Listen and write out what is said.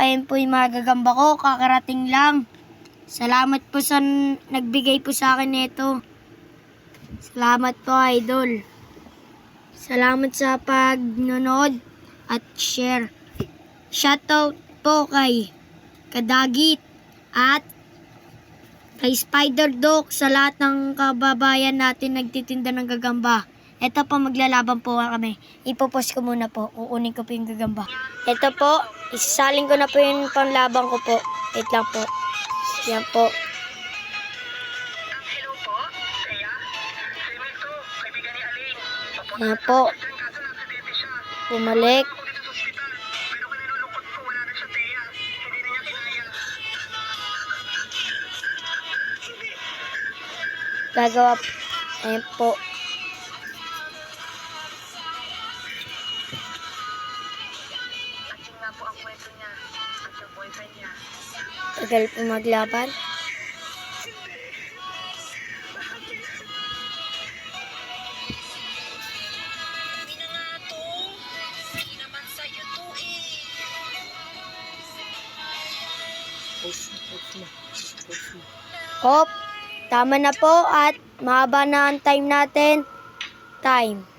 ayun po yung mga gagamba ko, kakarating lang. Salamat po sa nagbigay po sa akin nito. Salamat po, idol. Salamat sa pagnonood at share. Shoutout po kay Kadagit at kay Spider Dog sa lahat ng kababayan natin nagtitinda ng gagamba. Ito po, maglalaban po kami. Ipopost ko muna po. Uunin ko po yung gagamba. Ito po, isasalin ko na po yung panlaban ko po. Wait lang po. Yan po. Hello po, Kaya? Si Milto, kaibigan ni Aling. Yan po. Diyan kaso naksidente siya. Bumalik. Ako dito sa ospital. Pero kanilulungkot ko, wala na siya, Teya. Hindi na niya kinaya. Gagawa po. Ayan po. At yun nga po ang kwento niya. At yung boyfriend niya. Tagal po maglaban. Hindi na nga to. Hindi naman sa'yo to eh. Hop. Tama na po at mahaba na ang time natin. Time.